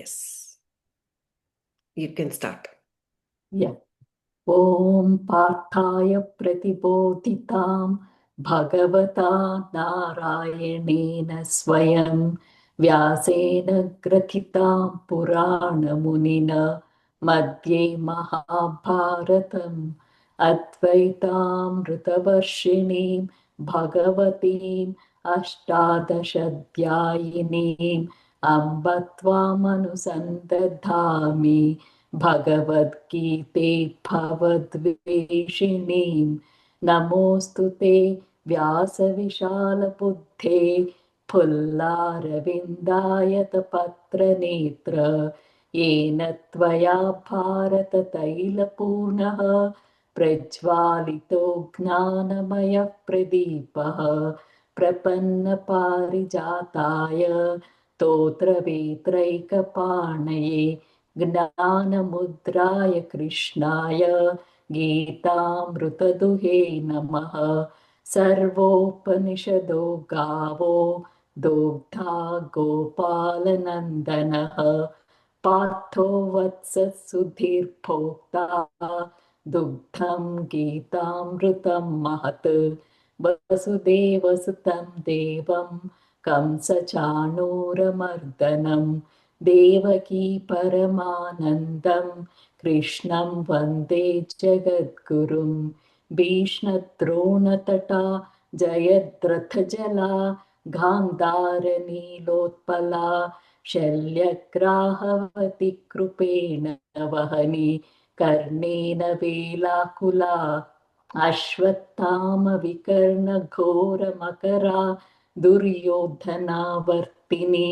Yes. You can start. Yeah. Om Parthaya Pratibodhitam Bhagavata Narayana Swayam Vyasena Gratitam Purana Munina Madhye Mahabharatam Advaitam Ritavarshinim Bhagavatim Ashtadashadyainim Ambatvam Bhagavad Gita Bhavadveshinim Namostute Vyasa Vishala Buddhe Pullaravindayata Patra Netra Yena Tvaya Bharata Taila Punaha Prajvalito Gnanamaya Pradipaha Prapanna Parijataya Totra Vetraikaparnaye ज्ञानमुद्राय कृष्णाय गीतामृतदुहे नमः सर्वोपनिषदो गावो दोग्धा गोपालनन्दनः पार्थो वत्ससुधीर्भोक्ता दुग्धं गीतामृतं महत् वसुदेवसुतं देवं कंसचाणूरमर्दनं देवकी परमानन्दं कृष्णं वन्दे जगद्गुरुं भीष्मद्रोणतटा जयद्रथजला गान्धारनीलोत्पला शल्यग्राहवति कृपेण वहनी कर्णेन वेलाकुला अश्वत्थामविकर्णघोरमकरा दुर्योधनावर्तिनी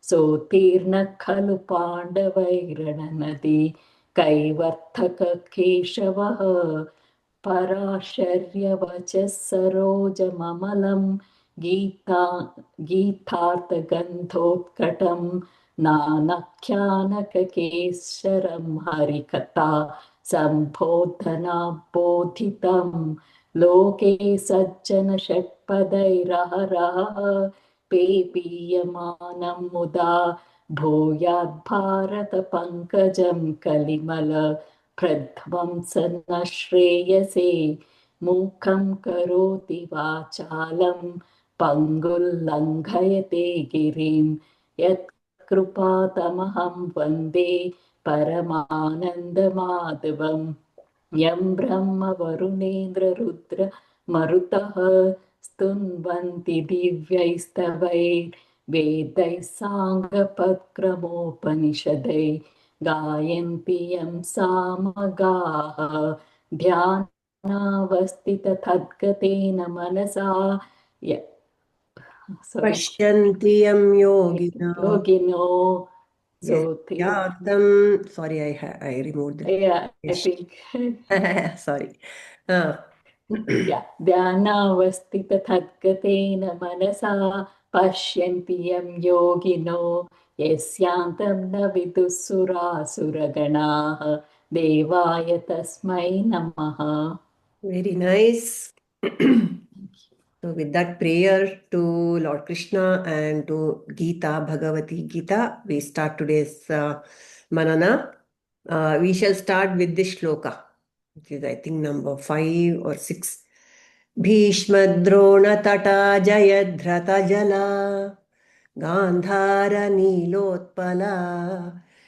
सोत्तीर्ण खलु पाण्डवैरणनदी कैवर्तककेशवः पराशर्यवचः सरोजममलं गीतार्थगन्धोत्कटं नानख्यानककेशरं हरिकथा सम्बोधना बोधितं लोके सज्जन षट्पदैरहरः पेपीयमानं मुदा भूयात् भारत पङ्कजं कलिमल प्रध्वंसन श्रेयसे मूकं करोति वाचालं पङ्गुल्लङ्घयते गिरिं यत्कृपातमहं वन्दे परमानन्दमाधवं यं ब्रह्म वरुणेन्द्ररुद्र मरुतः स्तुन्वन्ति दिव्यैस्तवैर्वेदैः साङ्गपक्रमोपनिषदैः गायन्ति यं सामगाः ध्यानावस्थिततद्गतेन मनसा Pashyanti yam yogina. योगिनो Sorry, I removed it. Yeah, I think Sorry. yeah, ध्यानावस्थिततद्गतेन मनसा पश्यन्ति यं योगिनो यस्यान्तं न विदुःसुरासुरगणाः देवाय तस्मै नमः. Very nice. So with that prayer to Lord Krishna and to Gita, Bhagavati Gita, we start today's Manana. We shall start with this shloka, which is I think number 5 or 6. Bhishmadrona-tata jayadhrata-jala Gandhara-nilotpala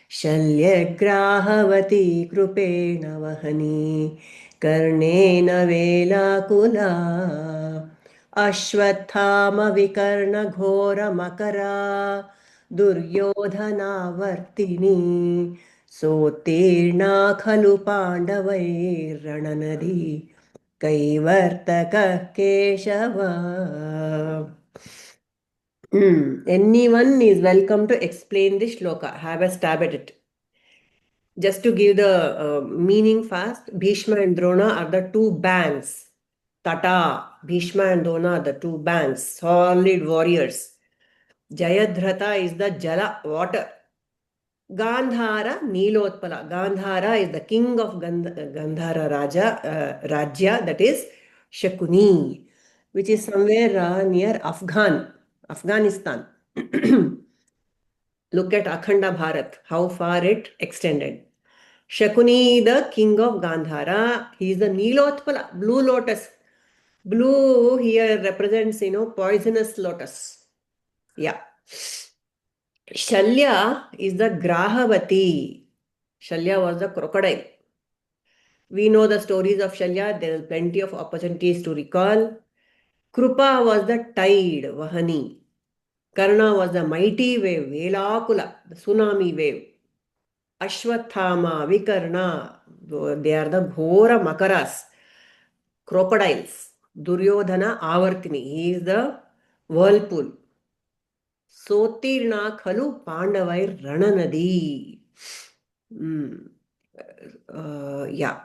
Shalyagrahavati krupena vahani Karnena velakula Ashwathama vikarna ghora makara Duryodhana-vartini Sotirna khalu pandavai rananadi Kaivartaka Keshava. Anyone is welcome to explain this shloka. Have a stab at it. Just to give the meaning fast, Bhishma and Drona are the two banks. Tata, Bhishma and Drona are the two banks, solid warriors. Jayadratha is the Jala, water. Gandhara, Nilotpala. Gandhara is the king of Gandhara Rajya, that is Shakuni, which is somewhere near Afghanistan. Look at Akhanda Bharat, how far it extended. Shakuni, the king of Gandhara, he is the Nilotpala, blue lotus. Blue here represents, poisonous lotus. Yeah. Shalya is the Grahavati. Shalya was the crocodile. We know the stories of Shalya. There are plenty of opportunities to recall. Krupa was the tide, Vahani. Karna was the mighty wave, Velakula, the tsunami wave. Ashwathama, Vikarna, they are the Ghora Makaras, crocodiles. Duryodhana, Avartini, he is the whirlpool. Sotirna Khalu Pandavair Rananadi. Yeah.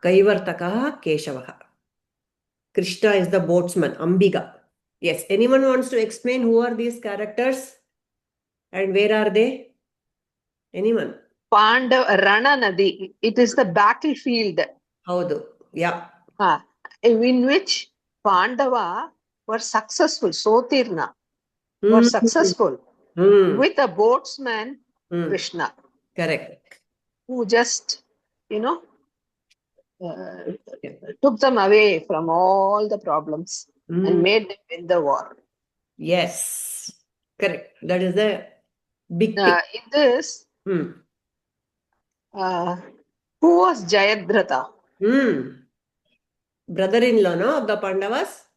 Kaivartaka Keshavaha. Krishna is the boatsman, Ambiga. Yes, anyone wants to explain who are these characters and where are they? Anyone? Rana Nadi. It is the battlefield. Haudu. Yeah. In which Pandava were successful. Sotirna were successful with a boatsman, Krishna. Correct. Who just, took them away from all the problems and made them win the war. Yes. Correct. That is the big thing. In this, who was Jayadratha? Brother-in-law, no, of the Pandavas?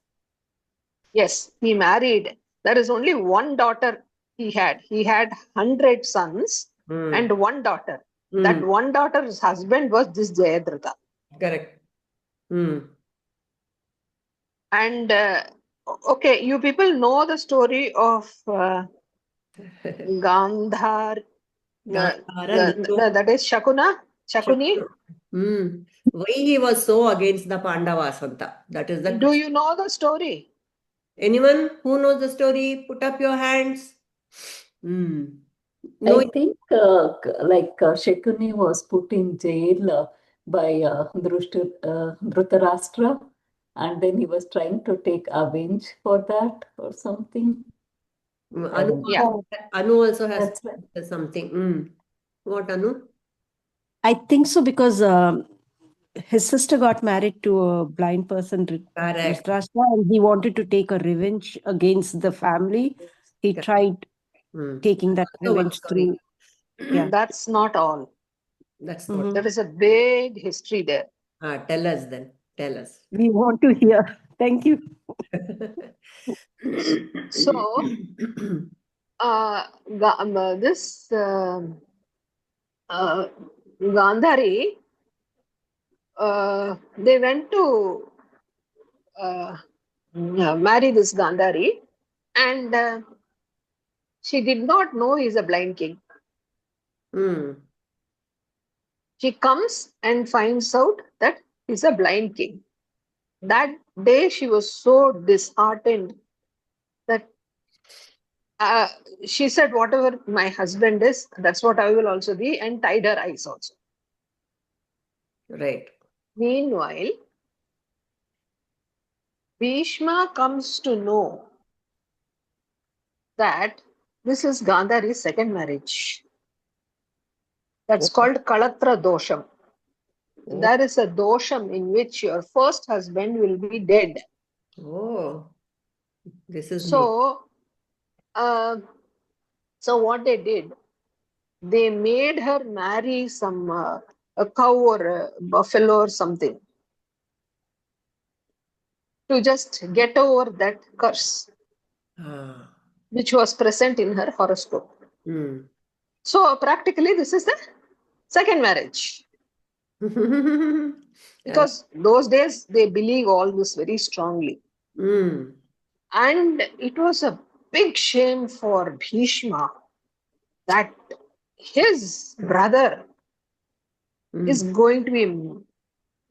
Yes, he married. There is only one daughter he had. He had 100 sons and one daughter. That one daughter's husband was this Jayadratha. Correct. And okay, you people know the story of Gandhar. That is Shakuni. Why he was so against the Pandavas? That is the Do you know the story? Anyone who knows the story, put up your hands. No. I think Shakuni was put in jail by Dhritarashtra, and then he was trying to take revenge for that or something. Anu also has something. What, Anu? I think so, because his sister got married to a blind person, Dhritarashtra, and he wanted to take a revenge against the family. He tried taking that revenge through. Yeah. That's not all. That's not. There is a big history there. Tell us then. Tell us. We want to hear. Thank you. So, this Gandhari, they went to marry this Gandhari, and she did not know he's a blind king. She comes and finds out that he's a blind king. That day she was so disheartened that she said, whatever my husband is, that's what I will also be, and tied her eyes also. Right. Meanwhile, Bhishma comes to know that this is Gandhari's second marriage. That's called Kalatra Dosham. There is a dosham in which your first husband will be dead. Oh, this is so. So what they did, they made her marry some a cow or a buffalo or something to just get over that curse, which was present in her horoscope. So practically, this is the second marriage. Because those days they believe all this very strongly. And it was a big shame for Bhishma that his brother is going to be,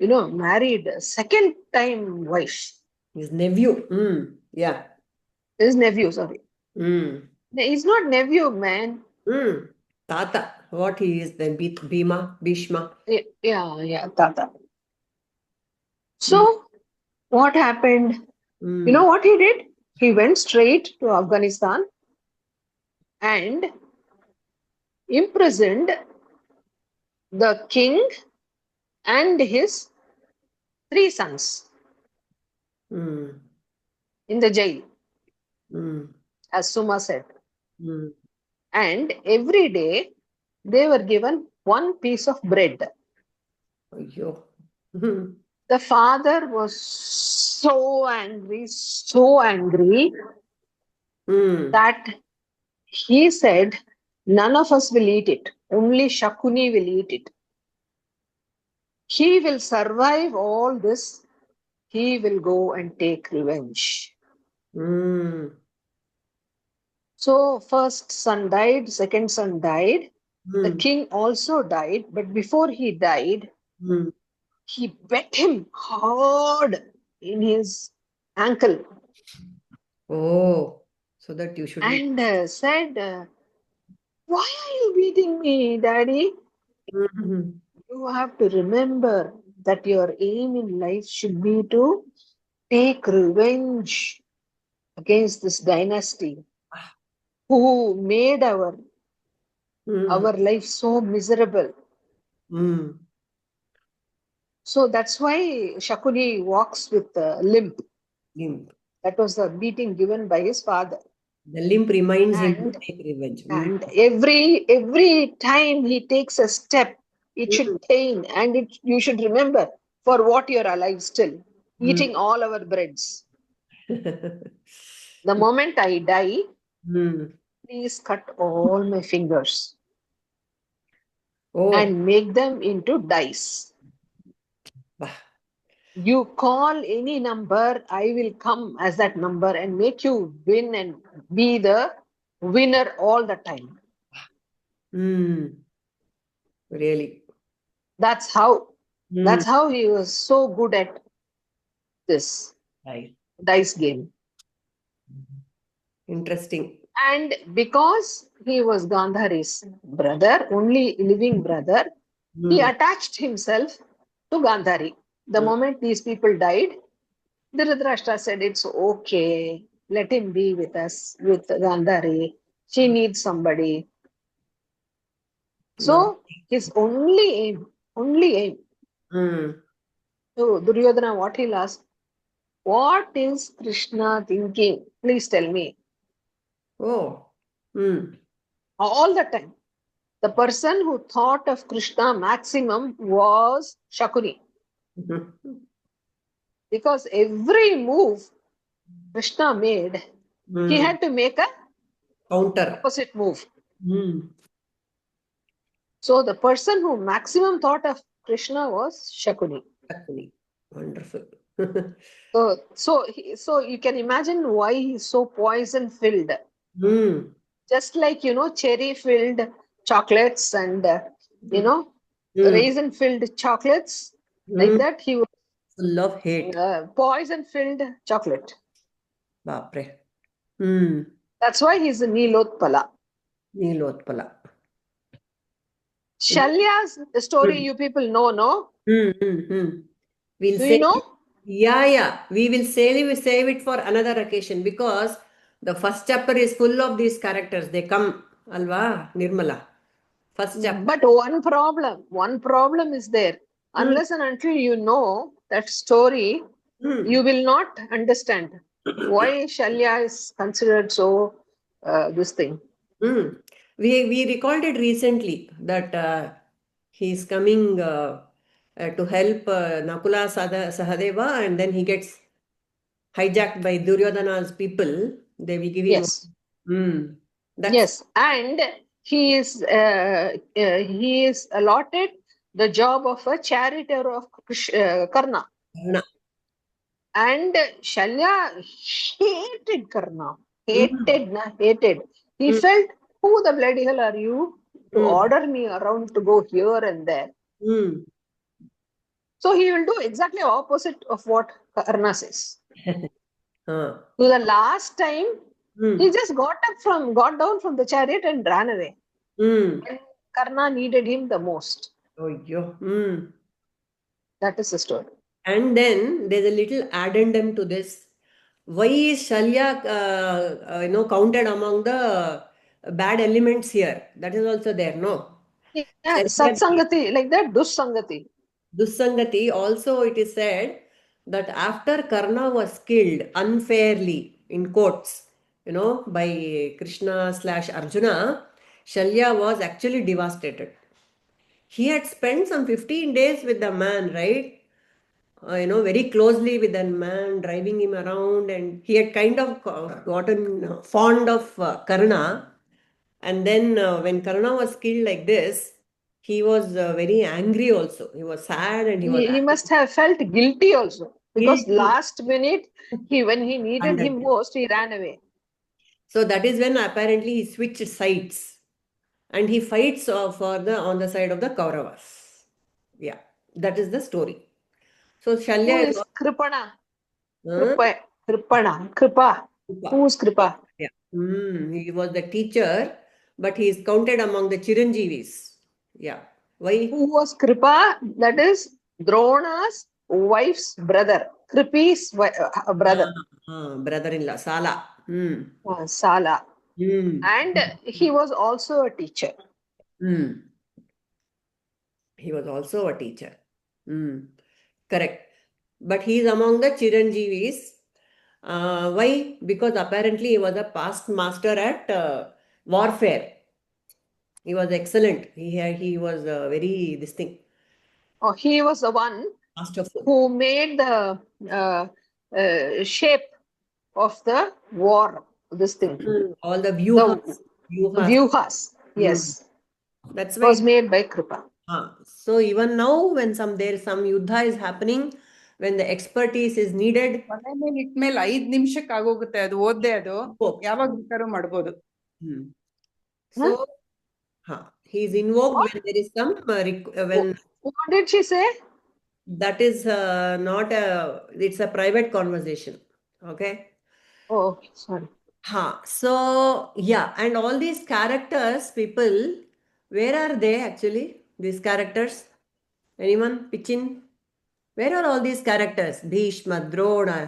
married a second time wife. His nephew. Yeah. His nephew, sorry. He's not nephew, man. Tata. What he is then? Bhishma. Yeah, Tata. So, what happened? You know what he did? He went straight to Afghanistan and imprisoned the king and his 3 sons Mm. in the jail, Mm. as Suma said. Mm. And every day they were given one piece of bread. Ayyo. Mm. The father was so angry Mm. that he said, none of us will eat it. Only Shakuni will eat it. He will survive all this. He will go and take revenge. Mm. So first son died, second son died. The Mm. king also died, but before he died, Mm. he bet him hard in his ankle Oh, so that you shouldn't. and said, why are you beating me, daddy? Mhm. You have to remember that your aim in life should be to take revenge against this dynasty who made Mm. our life so miserable. Mm. So that's why Shakuni walks with a limp. Limp. That was the beating given by his father. The limp reminds him to And take revenge. Mm. and every time he takes a step, it Mm. should pain, and you should remember for what you're alive still, Mm. eating all our breads. The moment I die, Mm. please cut all my fingers Oh, and make them into dice. bah. You call any number, I will come as that number and make you win and be the winner all the time. Mm. Really. That's how. Mm. That's how he was so good at this Right. dice game. Interesting. And because he was Gandhari's brother, only living brother, he Mm. attached himself to Gandhari. The Mm. moment these people died, Dhritarashtra said, it's okay, let him be with us, with Gandhari. She needs somebody. Love. So his only aim. Mm. So Duryodhana, what he'll ask, what is Krishna thinking? Please tell me. Oh. Mm. All the time. The person who thought of Krishna maximum was Shakuni. Because every move Krishna made, he Mm. had to make a Counter. opposite move. Mm. So the person who maximum thought of Krishna was Shakuni. Actually, wonderful. So you can imagine why he's so poison filled. Mm. Just like cherry filled chocolates and Mm. raisin filled chocolates. Like Mm. that, he was Love, hate. poison filled chocolate. Bapre. Mm. That's why he's a Nilotpala. Nilotpala. Shalya's story Mm. you people know, no? Mm. Mm. Mm. We'll Do you save it. know? Yeah. We will save it for another occasion because the first chapter is full of these characters. They come, Alva, Nirmala. First chapter. But one problem is there. Mm. Unless and until you know that story, you Mm. will not understand why Shalya is considered so this thing. Mm. We recalled it recently that he's coming to help Nakula Sahadeva, and then he gets hijacked by Duryodhana's people. They will give him. Yes, Mm. That's yes, and he is allotted the job of a charioteer of Karna. Dharma. And Shalya hated Karna. Mm. Hated. He Mm. felt, who the bloody hell are you to Mm. order me around to go here and there? Mm. So he will do exactly opposite of what Karna says. Huh. To the last time, he Mm. just got down from the chariot and ran away. Mm. When Karna needed him the most. Oh, yo. Mm. That is the story. And then there's a little addendum to this. Why is Shalya, counted among the bad elements here. That is also there, no? Yeah, Shalya, satsangati, like that, dussangati. Dussangati, also it is said that after Karna was killed unfairly, in quotes, by Krishna / Arjuna, Shalya was actually devastated. He had spent some 15 days with the man, right? Very closely with that man, driving him around, and he had kind of gotten fond of Karna. And then when Karna was killed like this, he was very angry also. He was sad and he was He must have felt guilty also, because guilty. last minute, when he needed him most, he ran away. So that is when apparently he switched sides and he fights on the side of the Kauravas. Yeah, that is the story. So Who Shalya is is Kripana? uh, Kripa. Kripa. Who is Kripa? Yeah. He was the teacher, but he is counted among the Chiranjeevis. Yeah. Why? Who was Kripa? That is Drona's wife's brother. Kripi's brother, Brother-in-law, Sala. Sala. Hmm. And he was also a teacher. Hmm. He was also a teacher. Correct. But he is among the Chiranjeevis. Why? Because apparently he was a past master at warfare. He was excellent. He was very this thing, Oh, he was the one masterful. who made the shape of the war. This thing, All the the vyuhas. vyuhas. Mm. Yes, That's was why. made by Kripa. So even now, when some yuddha is happening, when the expertise is needed, ಮನೆ ಮೇಲೆ ಇಟ್ಮೇಲೆ 5 ನಿಮಿಷಕ್ಕೆ ಆಗೋಗುತ್ತೆ ಅದು ಓದ್ದೆ ಅದು ಯಾವಾಗ ಬೇಕಾದ್ರೂ ಮಾಡ್ಬೋದು. So he is invoked What? when there is some when What did she say? that is not it's a private conversation. Okay. Oh, sorry. So yeah, and all these characters, people, where are they actually? These characters? Anyone pitch in? Where are all these characters? Bhishma, Drona.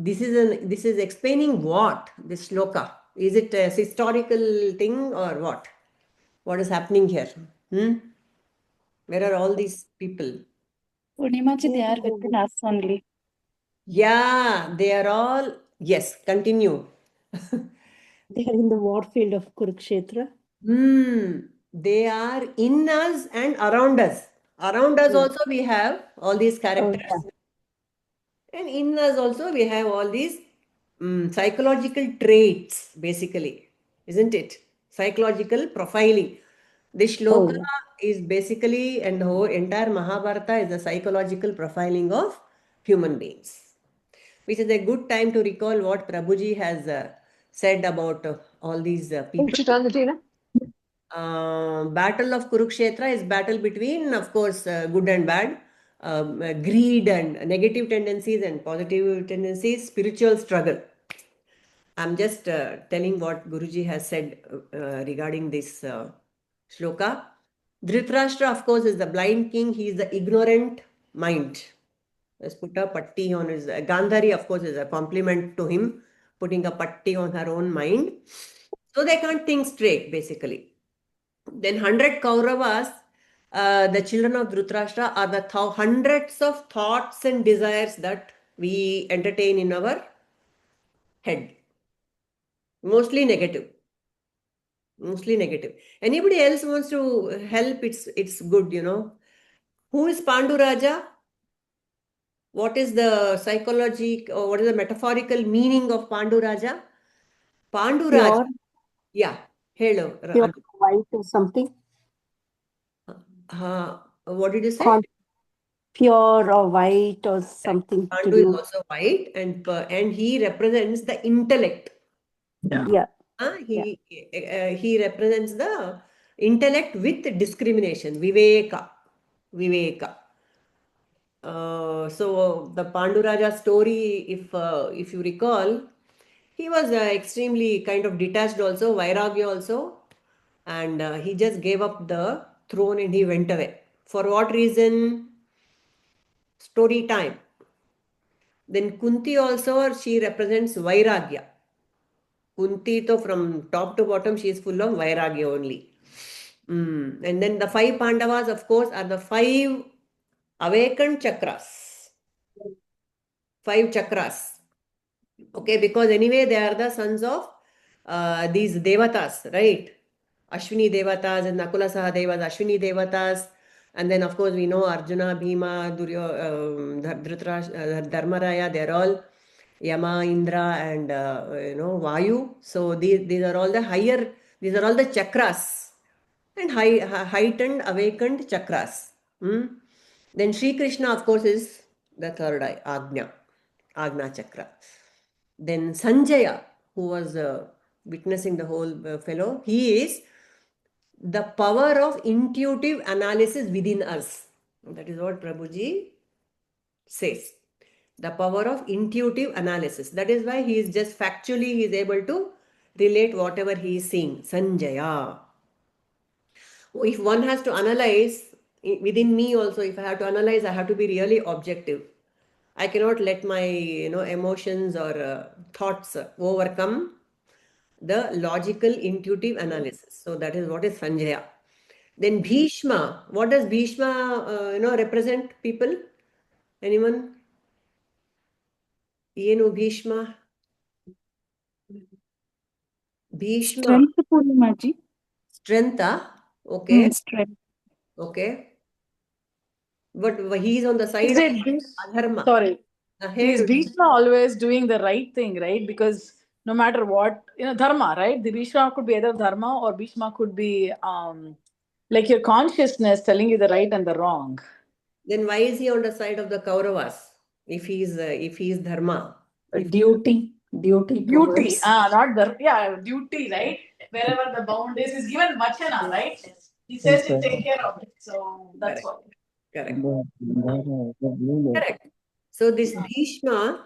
This is explaining what? This shloka. Is it a historical thing or what? What is happening here? Where are all these people? Purnimaji, they are within us only. Yeah, they are all. Yes, continue. They are in the war field of Kurukshetra. They are in us and around us. Around us also we have all these characters. And in us also we have all these psychological traits, basically. Isn't it? Psychological profiling. This shloka is basically, and the whole entire Mahabharata is a psychological profiling of human beings, which is a good time to recall what Prabhuji has said about all these people. Put it on the TV. Battle of Kurukshetra is battle between, of course, good and bad, greed and negative tendencies and positive tendencies, spiritual struggle. I'm just telling what Guruji has said regarding this shloka. Dhritarashtra, of course, is the blind king. He is the ignorant mind. Let's put a patti on his. Gandhari, of course, is a compliment to him, putting a patti on her own mind. So they can't think straight, basically. Then 100 Kauravas, the children of Dhritarashtra, are the hundreds of thoughts and desires that we entertain in our head. Mostly negative. Mostly negative. Anybody else wants to help? It's good, Who is Pandu Raja? What is the psychology or what is the metaphorical meaning of Pandu Raja? Pandu Raja. Pure, Yeah. Hello. pure white or something. What did you say? Pure or white or something to Pandu is do. also white, and he represents the intellect. Yeah. He represents the intellect with discrimination, viveka. So the Panduraja story, if you recall, he was extremely kind of detached also, Vairagya also, and he just gave up the throne and he went away. For what reason? Story time. Then Kunti also, she represents Vairagya. Kunti, to from top to bottom, she is full of vairagya only. And then the 5 Pandavas, of course, are the 5 awakened chakras. 5 chakras. Okay, because anyway, they are the sons of these devatas, right? Ashwini devatas and Nakula Sahadevas, Ashwini devatas. And then, of course, we know Arjuna, Bhima, Dhritarashtra, Dharmaraya, they're all Yama, Indra, and Vayu. So these are all the higher, these are all the chakras and heightened, awakened chakras. Then Sri Krishna, of course, is the third eye, Agna chakra. Then Sanjaya, who was witnessing the whole fellow, he is the power of intuitive analysis within us. That is what Prabhuji says. The power of intuitive analysis. That is why he is just factually, he is able to relate whatever he is seeing. Sanjaya. If one has to analyze, within me also, if I have to analyze, I have to be really objective. I cannot let my emotions or thoughts overcome the logical intuitive analysis. So that is what is Sanjaya. Then Bhishma. What does Bhishma represent, people? Anyone? Yenu Bhishma? Bhishma. Strength, Purna. Strength, okay. Strength. Okay. But he is on the side Is of it Adharma. Sorry. Is Ahead. Bhishma always doing the right thing, right? Because no matter what, Dharma, right? The Bhishma could be either Dharma or Bhishma could be like your consciousness telling you the right and the wrong. Then why is he on the side of the Kauravas? If he is Dharma. Duty towards. Not duty, right? Wherever the bound is given Vachana, right? He says to take care of it. So that's Correct. what. Correct. Correct. So this Bhishma,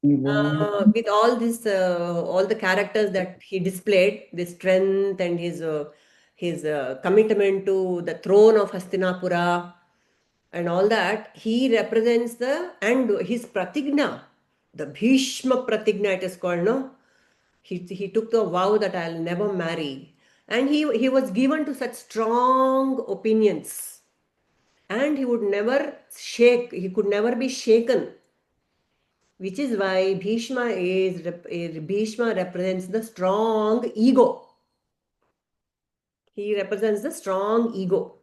with all this, all the characters that he displayed, the strength and his commitment to the throne of Hastinapura and all that, he represents and his pratigna, the Bhishma pratigna it is called, no? He took the vow that I'll never marry. And he was given to such strong opinions. And he would never shake, he could never be shaken. Which is why Bhishma represents the strong ego. He represents the strong ego.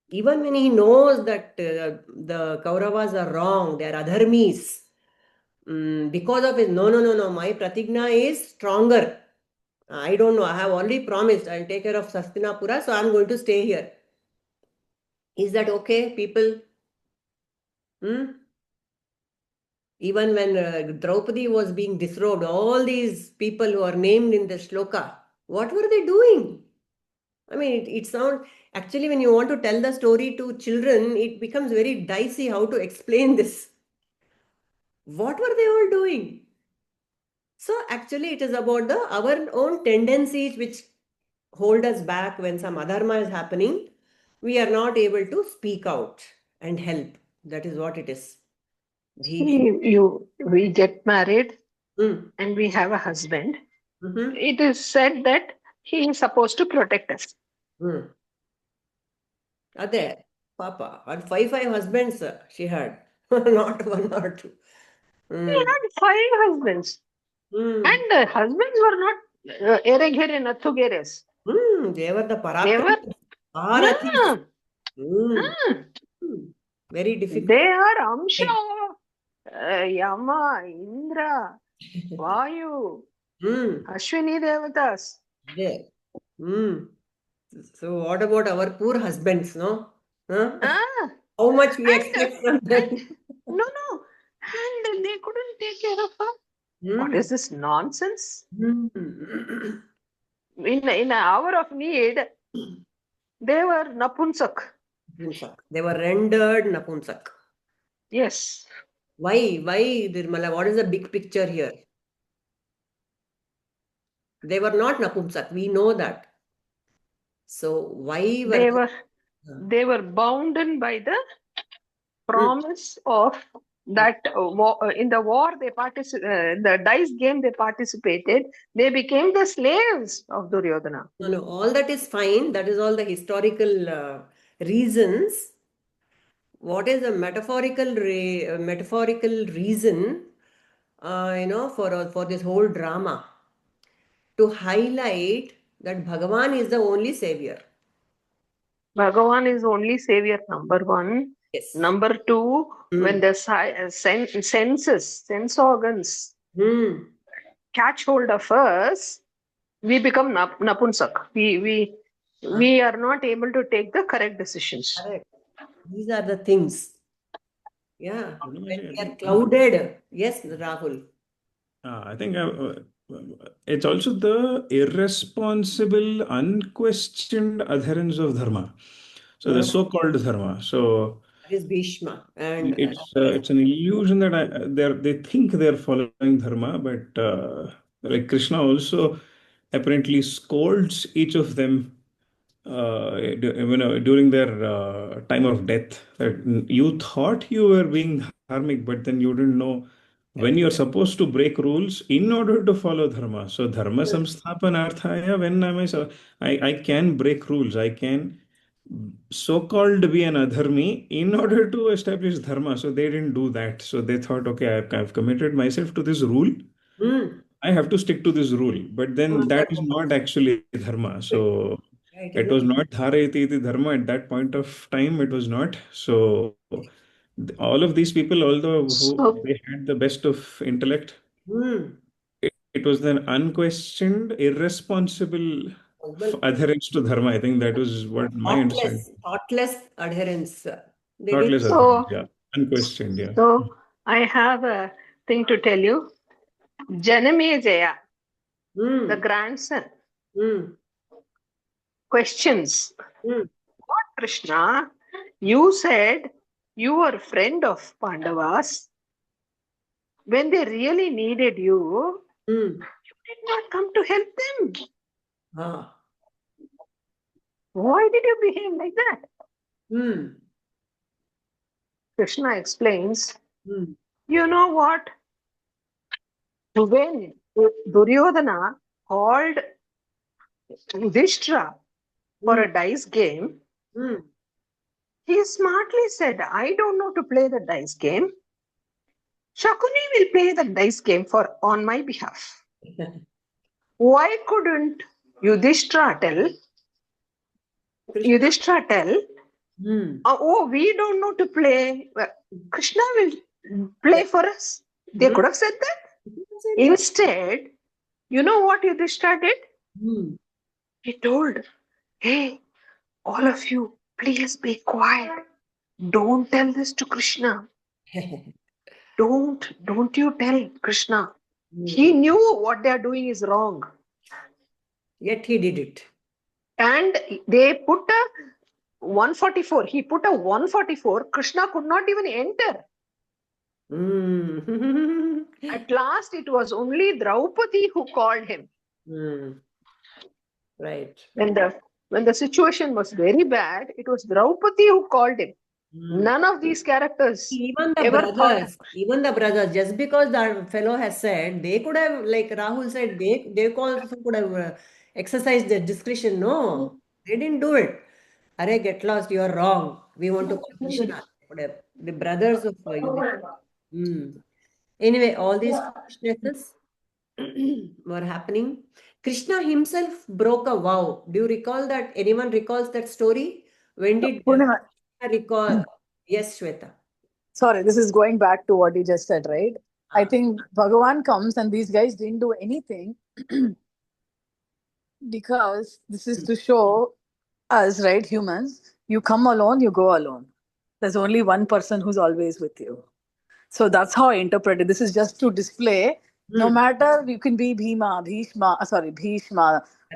Even when he knows that the Kauravas are wrong, they are adharmis, because of his, no, my pratigna is stronger. I don't know, I have already promised I'll take care of Hastinapura, so I'm going to stay here. Is that okay, people? Even when Draupadi was being disrobed, all these people who are named in the shloka, what were they doing? I mean, it sounds, actually, when you want to tell the story to children, it becomes very dicey how to explain this. What were they all doing? So actually, it is about our own tendencies which hold us back when some adharma is happening. We are not able to speak out and help. That is what it is. We get married Mm. and we have a husband. Mm-hmm. It is said that he is supposed to protect us. Ade, Papa, and five husbands she had, not one or two. He had 5 husbands. Mm. And the husbands were not ereghere nathugeres. They were the They were Parathis. Very difficult. They are Amsha of Yama, Indra, Vayu, Ashwini Devatas. There. So what about our poor husbands, no? Huh? How much we expect from them? No. And they couldn't take care of her. What is this nonsense? In an hour of need, they were Napunsak. They were rendered Napunsak. Yes. Why, Dirmala? What is the big picture here? They were not Napumsak. We know that. So why were they were bounden by the promise of that in the war the dice game they participated, they became the slaves of Duryodhana. No, all that is fine. That is all the historical reasons. What is a metaphorical reason, for this whole drama? To highlight that Bhagavan is the only savior. Bhagavan is only savior, number one. Yes. Number two, when the sense organs catch hold of us, we become napunsak. We are not able to take the correct decisions. Correct. These are the things. Yeah. When we are clouded. Yes, Rahul. I think it's also the irresponsible, unquestioned adherence of dharma. So the so-called dharma. So that is Bhishma, and it's an illusion that they think they're following dharma, but like Krishna also apparently scolds each of them during their time of death, that you thought you were being dharmic, but then you didn't know when you're supposed to break rules in order to follow dharma. So dharma samsthapanarthaya, when I can break rules, I can so-called be an adharmi in order to establish dharma. So they didn't do that. So they thought, okay, I've committed myself to this rule. I have to stick to this rule. But then that is not actually dharma. So it was not dharayati iti dharma at that point of time. It was not. So all of these people, although they had the best of intellect, it was an unquestioned, irresponsible adherence to dharma. I think that was what my understanding. Thoughtless adherence. Thoughtless adherence, yeah. Unquestioned, yeah. So I have a thing to tell you. Janamejaya, the grandson, questions. Lord Krishna, you said you were a friend of Pandavas. When they really needed you, you did not come to help them. Why did you behave like that? Krishna explains, you know what? When Duryodhana called Yudhishthira for a dice game, he smartly said, I don't know to play the dice game. Shakuni will play the dice game on my behalf. Why couldn't Yudhishthira tell, oh, we don't know to play. Krishna will play for us. They could have said that. Instead, you know what Yudhishthira did? He told, hey, all of you, please be quiet. Don't tell this to Krishna. Don't you tell Krishna. He knew what they are doing is wrong. Yet he did it. And they put a 144. He put a 144. Krishna could not even enter. At last, it was only Draupadi who called him. Right. When the situation was very bad, it was Draupadi who called him. None of these characters. Even the brothers, just because the fellow has said, they could have, like Rahul said, they also could have exercised their discretion. No, they didn't do it. Arey, get lost, you are wrong. We want to call Krishna. The brothers of Anyway, all these foolishnesses were happening. Krishna himself broke a vow. Do you recall that? Anyone recalls that story? When did Krishna recall? Yes, Shweta. Sorry, this is going back to what you just said, right? I think Bhagavan comes and these guys didn't do anything because this is to show us, right, humans, you come alone, you go alone. There's only one person who's always with you. So that's how I interpret it. This is just to display, no matter, you can be Bhishma,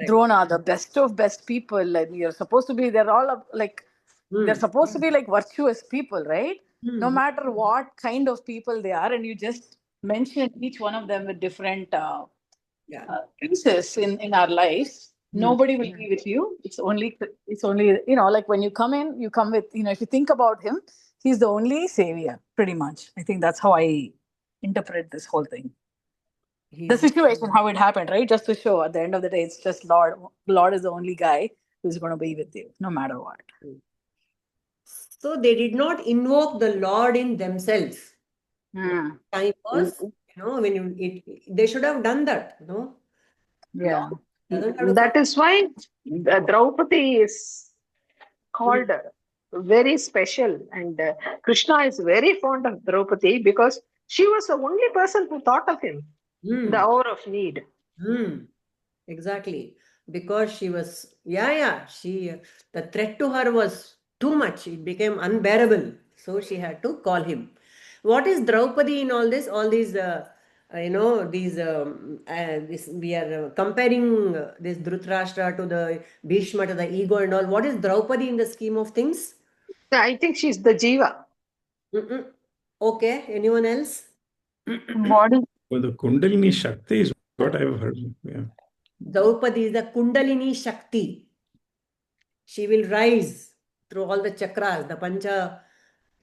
Drona, the best of best people. Like you're supposed to be, they're all like, they're supposed to be like virtuous people, right? No matter what kind of people they are, and you just mention each one of them with different pieces in our lives. Nobody will be with you. It's only like when you come in, you come with, if you think about him, he's the only savior, pretty much. I think that's how I interpret this whole thing. The situation, how it happened, right? Just to show at the end of the day, it's just Lord. Lord is the only guy who's going to be with you, no matter what. So they did not invoke the Lord in themselves. Time was, when they should have done that, Yeah. That is why Draupadi is called very special, and Krishna is very fond of Draupadi because she was the only person who thought of him in the hour of need. Exactly. Because she was, the threat to her was too much. It became unbearable. So she had to call him. What is Draupadi in all this? All these, we are comparing this Dhritarashtra to the Bhishma to the ego and all. What is Draupadi in the scheme of things? I think she's the Jiva. Okay. Anyone else? Body. Well, the Kundalini Shakti is what I've heard. Yeah. Draupadi is the Kundalini Shakti. She will rise through all the chakras, the Pancha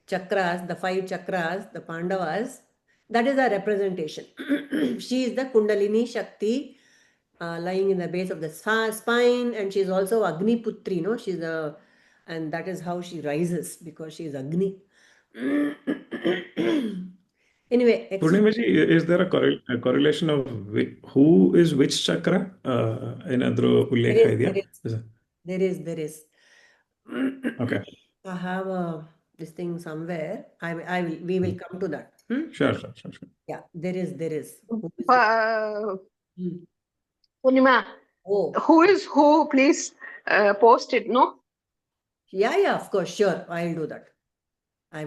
chakras, the 5 chakras, the Pandavas. That is our representation. She is the Kundalini Shakti lying in the base of the spine, and she is also Agni Putri, no? She's and that is how she rises, because she is Agni. Anyway, Purnimaji, is there a correlation of who is which chakra in Andro Ullekha idea? There is. Okay. I have this thing somewhere. We will come to that. Sure. Yeah, there is. Purnima, who is who? Please post it, no? Yeah, of course, sure. I will do that. I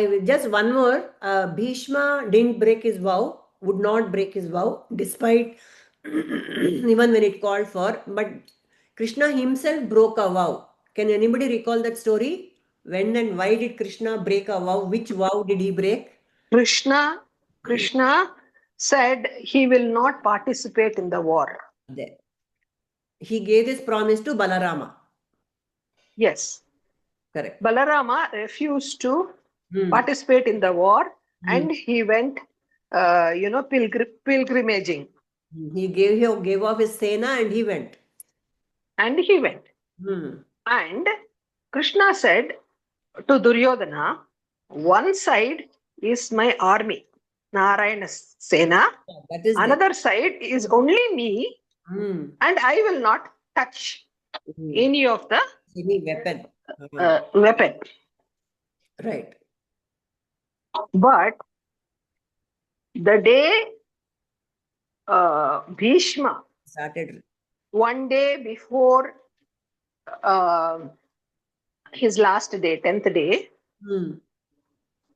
will just one more. Bhishma didn't break his vow, would not break his vow, despite even when it called for. But Krishna himself broke a vow. Can anybody recall that story? When and why did Krishna break a vow? Which vow did he break? Krishna said he will not participate in the war. He gave this promise to Balarama. Yes. Correct. Balarama refused to participate in the war, and he went, pilgrimaging. He gave off his sena and he went. And Krishna said to Duryodhana, one side is my army, Narayana's sena. Another side is only me, and I will not touch any weapon. Weapon. Right. But the day Bhishma started, one day before his last day, 10th day,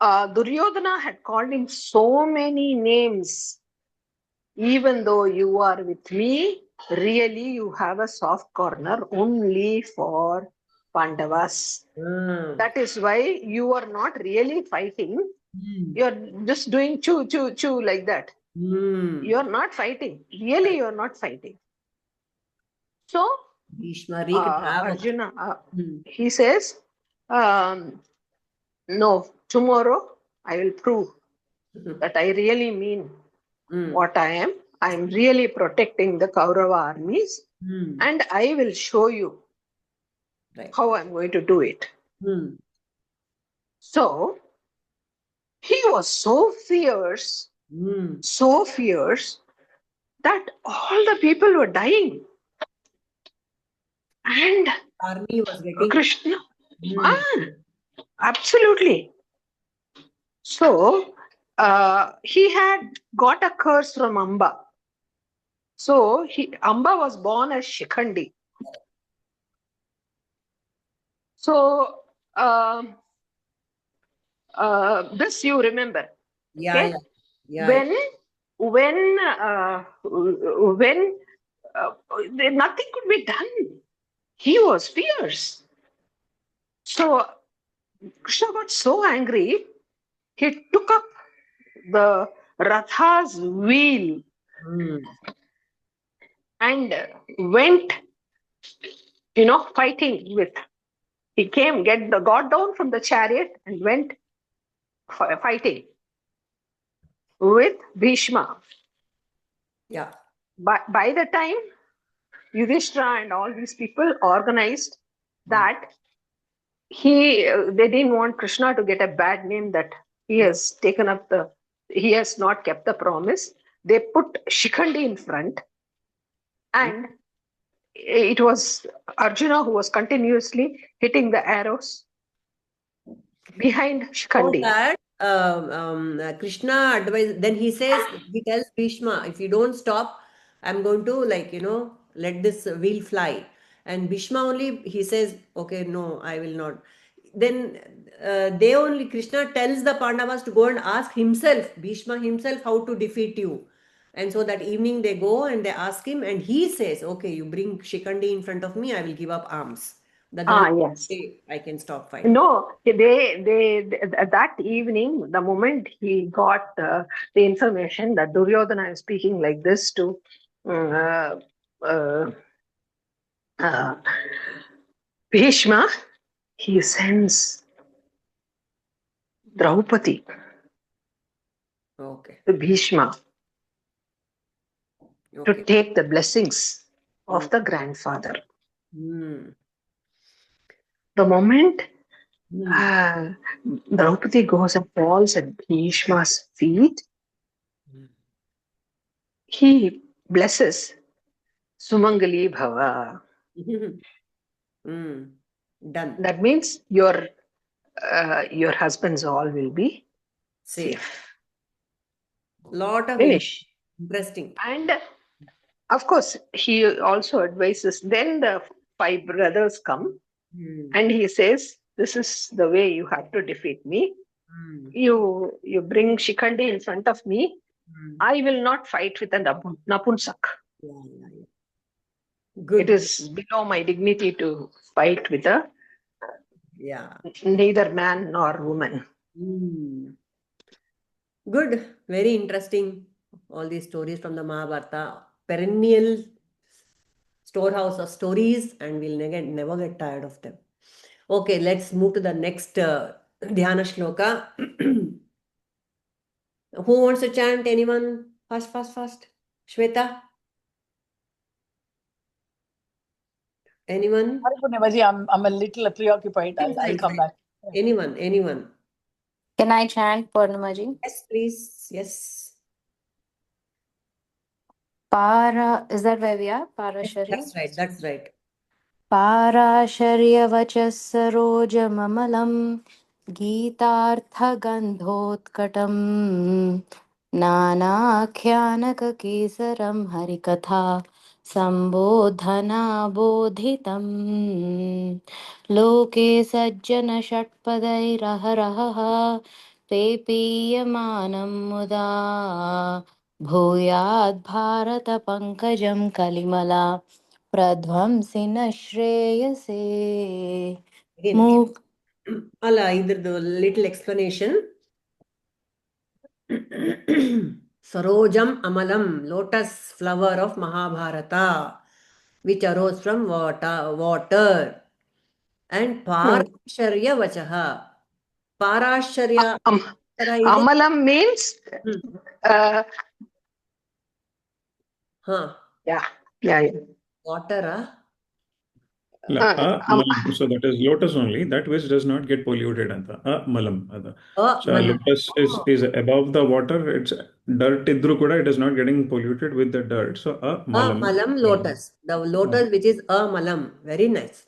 Duryodhana had called him so many names. Even though you are with me, really you have a soft corner only for Pandavas. That is why you are not really fighting. You're just doing choo like that. You're not fighting. Really, you're not fighting. So, Arjuna, he says, no, tomorrow I will prove that I really mean what I am. I am really protecting the Kaurava armies, and I will show you how I'm going to do it. So, he was so fierce that all the people were dying. And army was getting Krishna, absolutely. So, he had got a curse from Amba. So, Amba was born as Shikhandi. So, this you remember. Yeah. When nothing could be done, he was fierce. So Krishna got so angry, he took up the Ratha's wheel and went, fighting with He got down from the chariot and went fighting with Bhishma. Yeah. By the time Yudhishthira and all these people organized that they didn't want Krishna to get a bad name that he has not kept the promise. They put Shikhandi in front, and it was Arjuna who was continuously hitting the arrows behind Shikhandi. That Krishna advised, then he tells Bhishma, if you don't stop, I'm going to let this wheel fly. And Bhishma he says, okay, no, I will not. Then Krishna tells the Pandavas to go and ask Bhishma himself, how to defeat you. And so that evening they go and they ask him, and he says, okay, you bring Shikhandi in front of me, I will give up arms. Yes. I can stop fighting. No, that evening, the moment he got the information that Duryodhana is speaking like this to Bhishma, he sends Draupadi to Bhishma to take the blessings of the grandfather. The moment Draupadi goes and falls at Bhishma's feet, he blesses Sumangali Bhava. Done. That means your husbands all will be safe. Lot of Finish. Interesting. And of course, he also advises. Then the 5 brothers come, and he says, "This is the way you have to defeat me. You bring Shikhandi in front of me. I will not fight with a napunsak. Good. It is below my dignity to fight with neither man nor woman." Good. Very interesting. All these stories from the Mahabharata. Perennial storehouse of stories, and we'll never get tired of them. Okay, let's move to the next Dhyana Shloka. Who wants to chant? Anyone? Fast. Shweta? Anyone? I'm a little preoccupied. I'll come back. Anyone? Can I chant Purnamaji? Yes, please. Yes. Is that where we are? Parasharya? That's right. Parasharyavachः sarojamalam Gitaarthagandhoत्कटम् नानाख्यानककेसरं हरिकथा सम्बोधनाबोधितम् लोके सज्जनषट्पदैरहरहः पेपीयमानं मुदा भूयाद्भारतपङ्कजं कलिमला प्रध्वंसि न श्रेयसे. Either the little explanation. Sarojam Amalam, lotus flower of Mahabharata, which arose from water. And Parasharya Vachaha. Parasharya. Amalam means water. So that is lotus only, that which does not get polluted. Malam. So lotus is above the water, it's dirt idru kuda, it is not getting polluted with the dirt. So malam. Malam, lotus. The lotus which is malam. Very nice.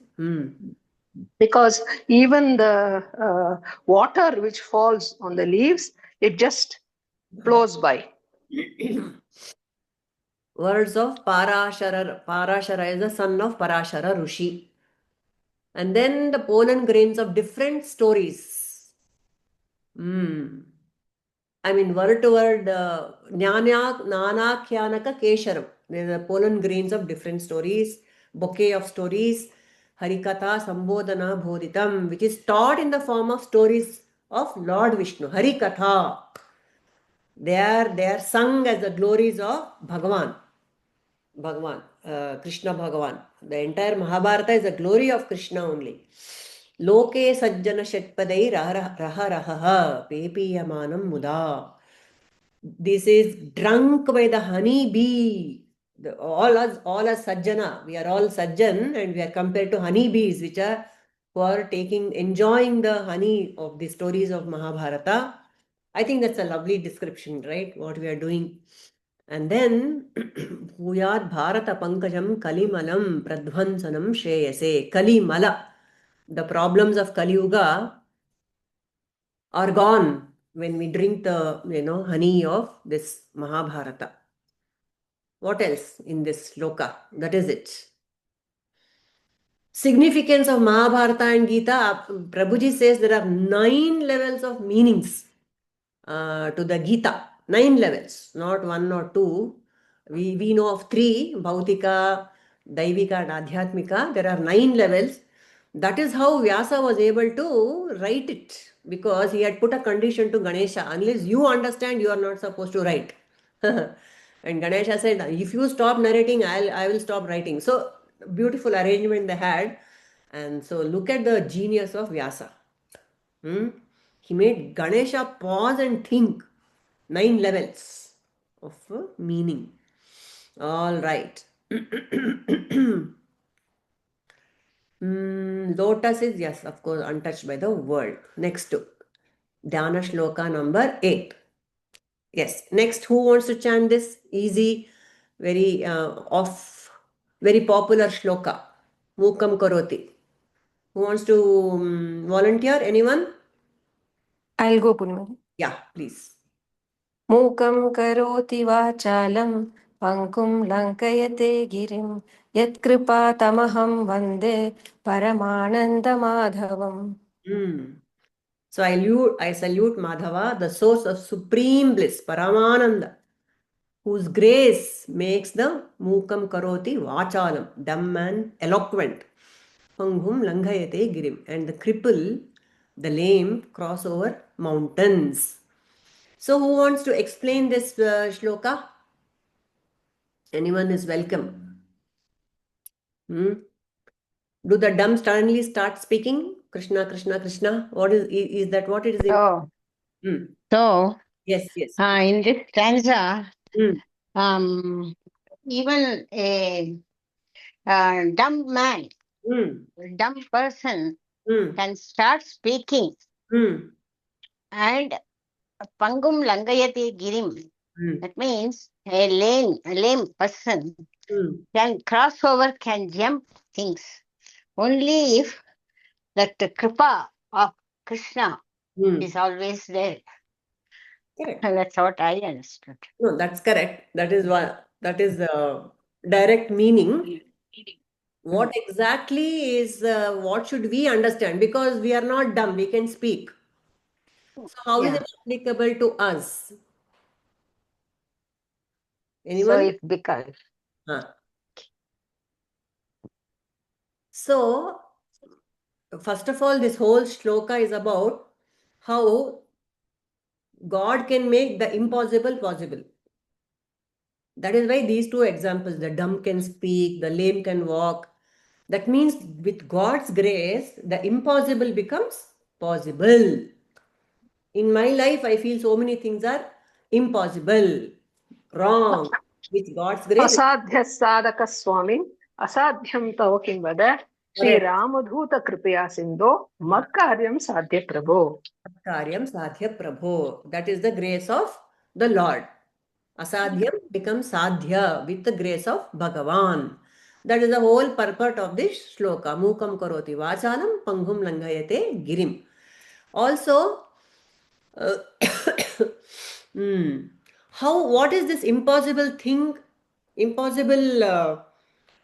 Because even the water which falls on the leaves, it just flows by. Words of Parashara. Parashara is the son of Parashara Rishi. And then the pollen grains of different stories. I mean, word to word, Nanakyanaka Kesharam. There are the pollen grains of different stories, bouquet of stories, Harikatha Sambodhana Bodhitam, which is taught in the form of stories of Lord Vishnu. Harikatha. They are sung as the glories of Bhagavan, Krishna Bhagavan. The entire Mahabharata is the glory of Krishna only. Loke sajjana shatpadai raha pepiyamanam muda. This is drunk by the honey bee. All us sajjana, we are all sajjan and we are compared to honey bees, which are who are enjoying the honey of the stories of Mahabharata. I think that's a lovely description, right? What we are doing. And then, Bhuyat Bharata Pankajam Kalimalam Pradhvansanam Shreyase. Kalimala. The problems of Kali Yuga are gone when we drink the honey of this Mahabharata. What else in this shloka? That is it. Significance of Mahabharata and Gita. Prabhuji says there are 9 levels of meanings to the Gita. 9 levels, not 1 or 2. We know of 3, Bhautika, Daivika and Adhyatmika. There are 9 levels. That is how Vyasa was able to write it, because he had put a condition to Ganesha. Unless you understand, you are not supposed to write. And Ganesha said, if you stop narrating, I will stop writing. So beautiful arrangement they had. And so look at the genius of Vyasa. He made Ganesha pause and think. 9 levels of meaning. All right. Lotus is, yes, of course, untouched by the world. Next to Dhyana Shloka number 8. Yes. Next, who wants to chant this? Easy, very very popular shloka. Mukam Karoti. Who wants to volunteer? Anyone? I'll go, Purnima. Yeah, please. Mukam karoti vachalam pankum lankayate girim yatkripa tamaham vande paramananda madhavam. So I salute Madhava, the source of supreme bliss, Paramananda, whose grace makes the Mukam Karoti Vachalam, dumb and eloquent. Panghum Langhayate Girim, and the cripple, the lame, cross over mountains. So who wants to explain this shloka? Anyone is welcome. Do the dumb suddenly start speaking? Krishna, Krishna, Krishna. What is that? What it is? So yes. In this stanza, even a dumb man, dumb person can start speaking, and pangum langayate girim. That means a lame person can cross over, can jump things. Only if that kripa of Krishna is always there. Correct. And that's what I understood. No, that's correct. That is direct meaning. What exactly is what should we understand? Because we are not dumb, we can speak. So how is it applicable to us? Anyone? So if because. So first of all, this whole shloka is about how God can make the impossible possible. That is why these 2 examples, the dumb can speak, the lame can walk. That means with God's grace, the impossible becomes possible. In my life, I feel so many things are impossible, wrong. With God's grace. Asadhya sadhaka swami, asadhyam tava kim vada, Shri Ramadhuta kripaya sindho, madkaryam sadhya prabho. Madkaryam sadhya prabho. That is the grace of the Lord. Asadhyam becomes sadhya with the grace of Bhagavan. That is the whole purport of this shloka. Mukam karoti vachalam panghum langhayate girim. Also, what is this impossible thing? Impossible,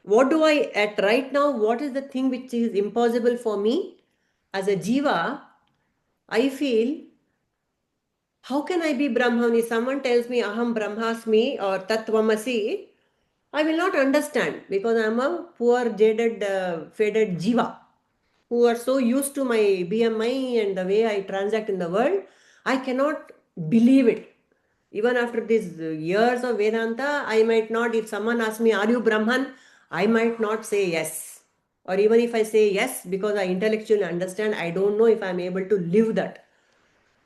what do I, at right now, what is the thing which is impossible for me? As a jiva, I feel, how can I be Brahman? If someone tells me Aham Brahmasmi or Tattvamasi, I will not understand, because I am a poor, jaded, faded jiva who are so used to my BMI and the way I transact in the world. I cannot believe it. Even after these years of Vedanta, I might not, if someone asks me, are you Brahman? I might not say yes. Or even if I say yes, because I intellectually understand, I don't know if I'm able to live that.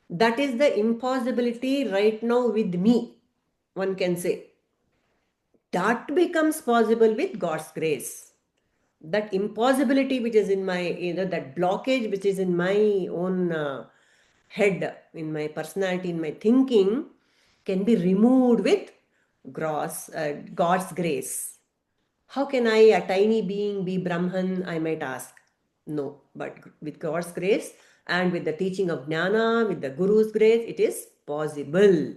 That is the impossibility right now with me, one can say. That becomes possible with God's grace. That impossibility which is in my, that blockage which is in my own head, in my personality, in my thinking, can be removed with God's grace. How can I, a tiny being, be Brahman, I might ask? No, but with God's grace and with the teaching of Dhyana, with the Guru's grace, it is possible.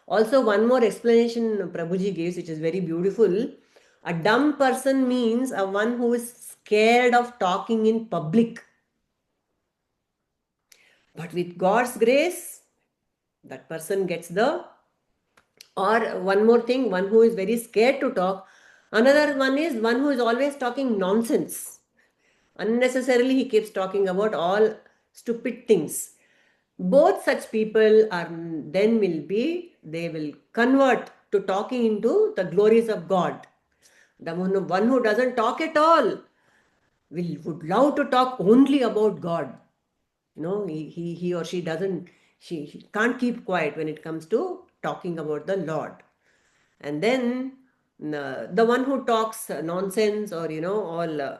Also, one more explanation Prabhuji gives, which is very beautiful. A dumb person means a one who is scared of talking in public. But with God's grace, that person gets the, or one more thing, one who is very scared to talk. Another one is one who is always talking nonsense. Unnecessarily, he keeps talking about all stupid things. Both such people are then they will convert to talking into the glories of God. The one who doesn't talk at all would love to talk only about God. No, he or she doesn't, she can't keep quiet when it comes to talking about the Lord. And then the one who talks nonsense or all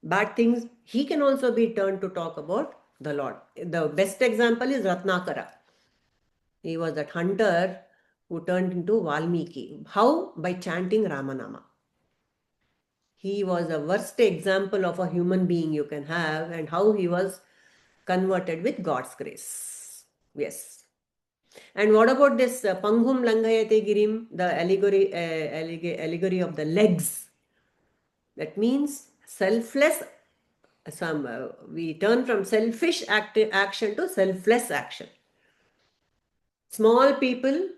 bad things, he can also be turned to talk about the Lord. The best example is Ratnakara. He was that hunter who turned into Valmiki. How? By chanting Ramanama. He was a worst example of a human being you can have, and how he was converted with God's grace. Yes. And what about this Panghum Langayate Girim, the allegory of the legs? That means selfless. We turn from selfish action to selfless action. Small people,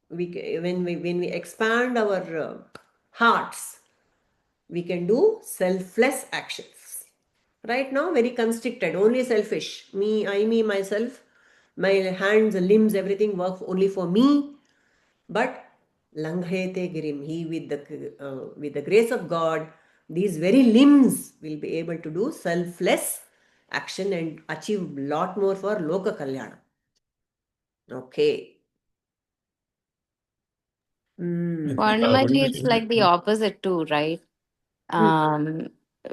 when we expand our hearts, we can do selfless actions. Right now, very constricted, only selfish. Me, I, me, myself, my hands, limbs, everything works only for me. But Langhayate Girim, he with the grace of God, these very limbs will be able to do selfless action and achieve lot more for Loka Kalyana. Okay. Purnamaji, it's like the opposite too, right?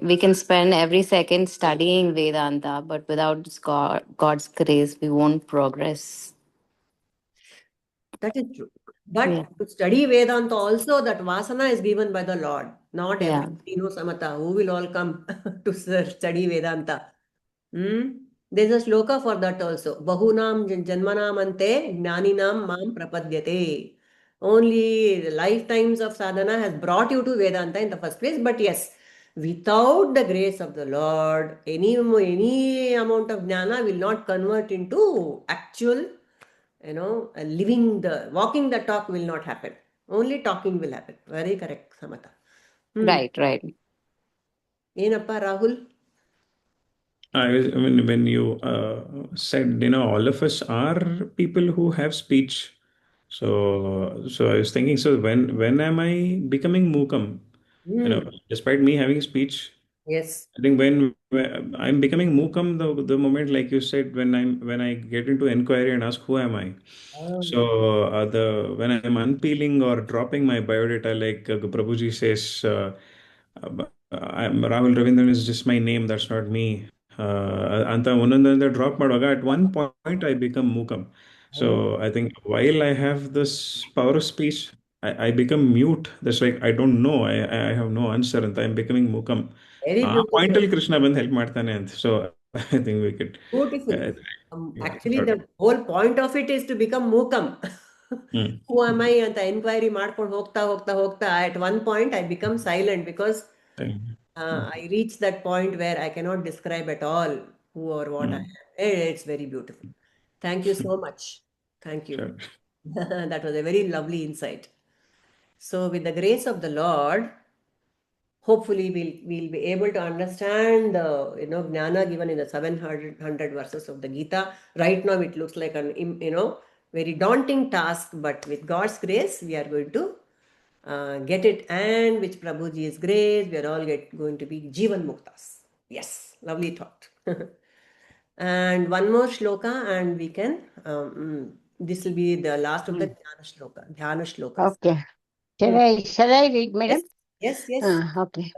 We can spend every second studying Vedanta, but without God's grace, we won't progress. That is true. But to study Vedanta also, that vasana is given by the Lord. Not everybody knows Samatha. Who will all come to study Vedanta? There's a shloka for that also. Bahunam janmanam ante jnaninam mam prapadyate. Only the lifetimes of sadhana has brought you to Vedanta in the first place. But yes, without the grace of the Lord, any amount of jnana will not convert into actual, walking the talk will not happen. Only talking will happen. Very correct, Samatha. Right. ಏನಪ್ಪ Rahul? When you said, all of us are people who have speech. So I was thinking, so when am I becoming Mukam? Despite me having speech, Yes. I think when I'm becoming Mukam, the moment, like you said, when I get into inquiry and ask who am I. So when I'm unpeeling or dropping my biodata, like Prabhuji says, Rahul Ravindran is just my name. That's not me. Anta ಒಂದೊಂದೊಂದೇ drop ಮಾಡುವಾಗ at one point I become Mukam. So I think while I have this power of speech, I become mute. That's like I don't know. I have no answer ಅಂತ I'm becoming Mukam. Very ಆ beautiful. Point ಅಲ್ಲಿ ಕೃಷ್ಣ ಬಂದು help ಮಾಡ್ತಾನೆ ಅಂತ. So I think we could. Beautiful. Actually, sure. the whole point of it is to become Mukam. Who am I? ಅಂತ enquiry ಮಾಡ್ಕೊಂಡು ಹೋಗ್ತಾ at one point I become silent because I reach that point where I cannot describe at all who or what I am. It's very beautiful. Thank you so much. Thank you. Sure. That was a very lovely insight. So with the grace of the Lord, hopefully we'll be able to understand the jnana given in the 700 verses of the Gita. Right now it looks like an very daunting task, but with God's grace we are going to get it, and which Prabhuji is grace, we are all going to be Jivan Muktas. Yes, lovely thought. And one more shloka, and we can, this will be the last of the Dhyana shlokas. Okay. Shall I read, madam? Yes. Okay.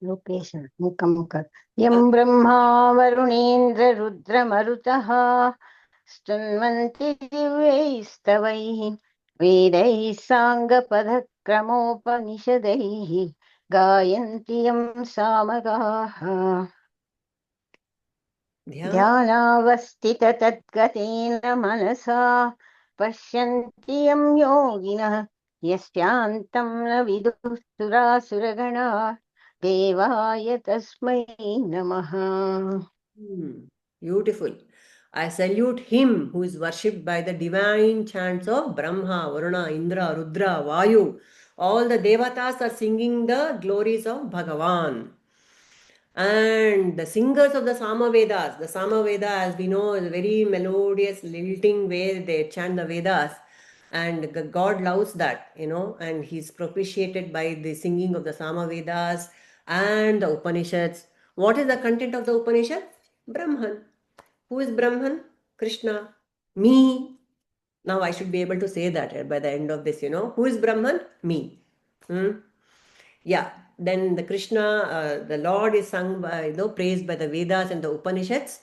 Location. Mukam. Yam Brahma Varunendra Rudra Marutaha Stanvanti Divyaistavaihi Vedai Sanga Padakramopanishadaihi Gayantiyam Samagaha Dhyanavastita Tatgatena Manasa Pashyantiyam Yogina Yastyantam na Vidusura Suragana Devaya Tasmai Namaha. Beautiful. I salute him who is worshipped by the divine chants of Brahma, Varuna, Indra, Rudra, Vayu. All the devatas are singing the glories of Bhagavan. And the singers of the Samavedas, the Samaveda, as we know, is a very melodious, lilting way they chant the Vedas. And God loves that, and He's propitiated by the singing of the Samavedas and the Upanishads. What is the content of the Upanishad? Brahman. Who is Brahman? Krishna. Me. Now I should be able to say that by the end of this, Who is Brahman? Me. Yeah. Then the Krishna, the Lord is sung by, praised by the Vedas and the Upanishads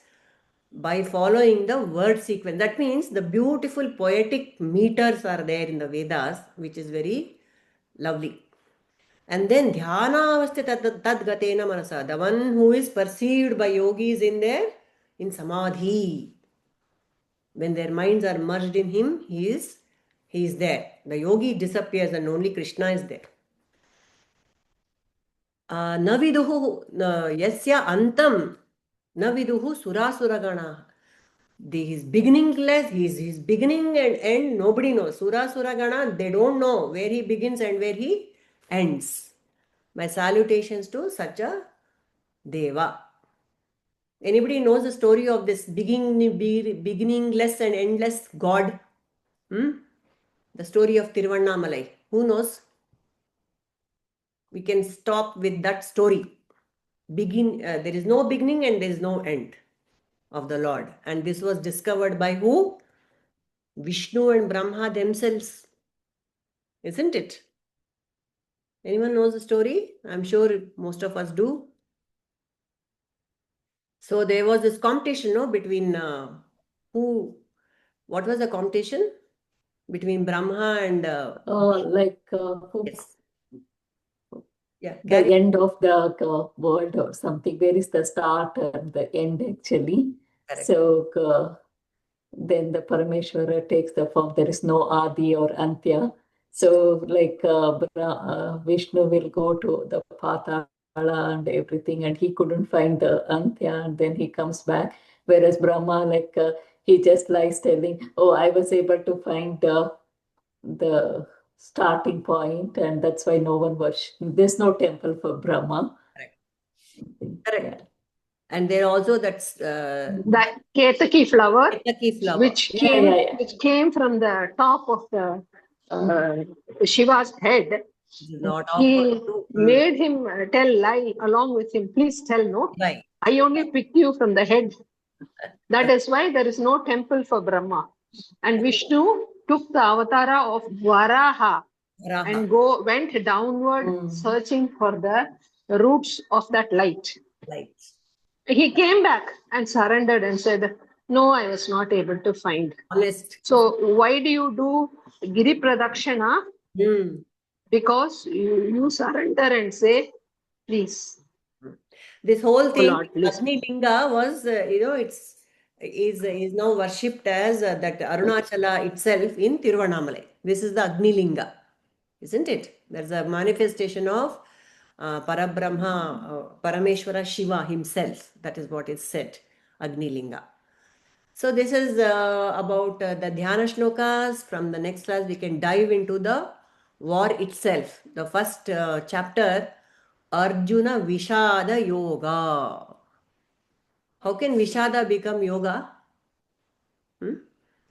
by following the word sequence. That means the beautiful poetic meters are there in the Vedas, which is very lovely. And then Dhyana Tadgatena Manasa, the one who is perceived by yogis in Samadhi. When their minds are merged in him, he is there. The yogi disappears and only Krishna is there. Naviduhu yasya antam naviduhu surasuragana. His beginningless, his beginning and end, nobody knows. Suragana, they don't know where he begins and where he ends. My salutations to such a Deva. Anybody knows the story of this beginningless and endless God? The story of Tiruvannamalai. Who knows? We can stop with that story. There is no beginning and there is no end of the Lord. And this was discovered by who? Vishnu and Brahma themselves. Isn't it? Anyone knows the story? I'm sure most of us do. So there was this competition, between what was the competition? Between Brahma and... yes. Yeah, the end of the world or something. Where is the start and the end actually? Correct. So then the Parameshwara takes the form. There is no Adi or Antya. So Vishnu will go to the Patala and everything, and he couldn't find the Antya, and then he comes back. Whereas Brahma, he just lies telling, "Oh, I was able to find the starting point, and that's why no one worships. There's no temple for Brahma." Correct. And there also that's that Ketaki flower, which came from the top of the Shiva's head. He made him tell lie along with him. Please tell no. Right. I only picked you from the head. That is why there is no temple for Brahma. And Vishnu took the avatara of Varaha and went downward searching for the roots of that light. He came back and surrendered and said, "No, I was not able to find." Honest. So why do you do Giri Pradakshana? Because you surrender and say, "Please." This whole thing, Lord, Agni Linga was, is now worshipped as that Arunachala itself in Tiruvannamalai. This is the Agni Linga, isn't it? There's a manifestation of Parabrahma, Parameshwara Shiva himself. That is what is said, Agni Linga. So this is about the Dhyana shlokas. From the next class, we can dive into the war itself. The first chapter, Arjuna Vishada Yoga. How can Vishada become yoga?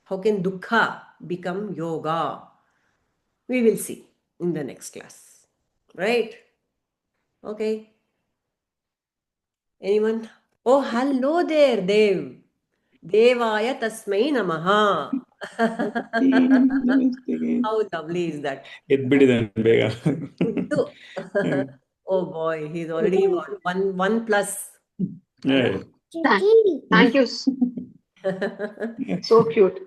How can Dukkha become yoga? We will see in the next class. Right? Okay. Anyone? Oh, hello there, Dev. Devaya tasmai namaha. How lovely is that? Oh boy, he's already one plus. Yeah. Thank you. So cute.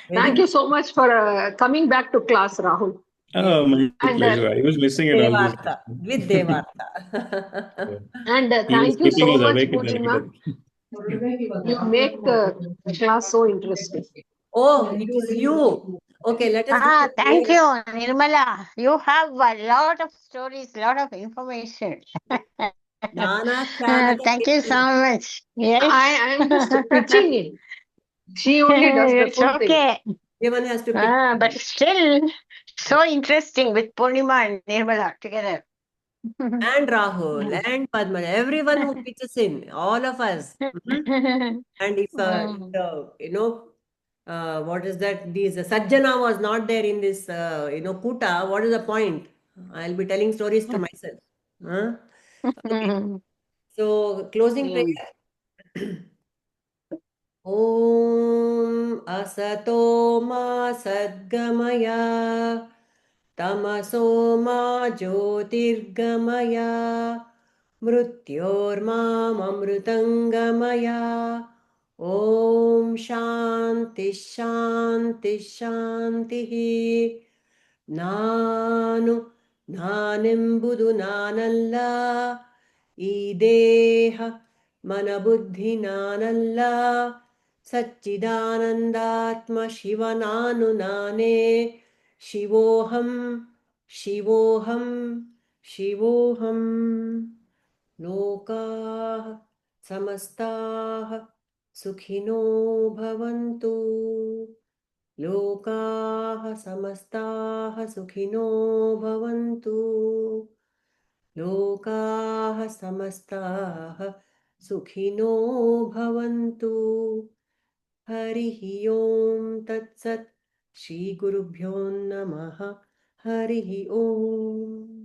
Thank you so much for coming back to class, Rahul. Oh, my pleasure. I was missing it all this Devartha, with Devartha. And He was thank you keeping so us much, awake in the Purnima. night. You make the class so interesting. Oh, it is you. Okay, let us do the Thank prayer. you, Nirmala. You have a lot of stories, lot of information. Thank you so much. Yes. I am just pitching in. She only does the It's full thing. okay. Everyone has to pitch. But still, so interesting with Purnima and Nirmala together. And Rahul and Padma, everyone who pitches in, all of us. And if what is that? This Sajjana was not there in this, Kuta. What is the point? I'll be telling stories to myself. Huh? Okay. So closing prayer. ॐ असतो मा सद्गमय तमसो मा ज्योतिर्गमय मृत्योर्मामृतङ्गमय ॐ शान्तिः शान्तिः शान्तिः ನಾನು ನಾನೆಂಬುದು ನಾನಲ್ಲ ಈ ದೇಹ ಮನಬುದ್ಧಿ ನಾನಲ್ಲ ಸಚ್ಚಿದಾನಂದಾತ್ಮ ಶಿವ ನಾನು ನಾನೇ ಶಿವೋಹಂ ಶಿವೋಹಂ ಶಿವೋಹಂ ಲೋಕಾಃ ಸಮಸ್ತಾಃ ಸುಖಿನೋ ಭವಂತು लोकाः समस्ताः सुखिनो भवन्तु लोकाः समस्ताः सुखिनो भवन्तु हरिः ओं तत्सत् श्रीगुरुभ्यो नमः हरिः ओम्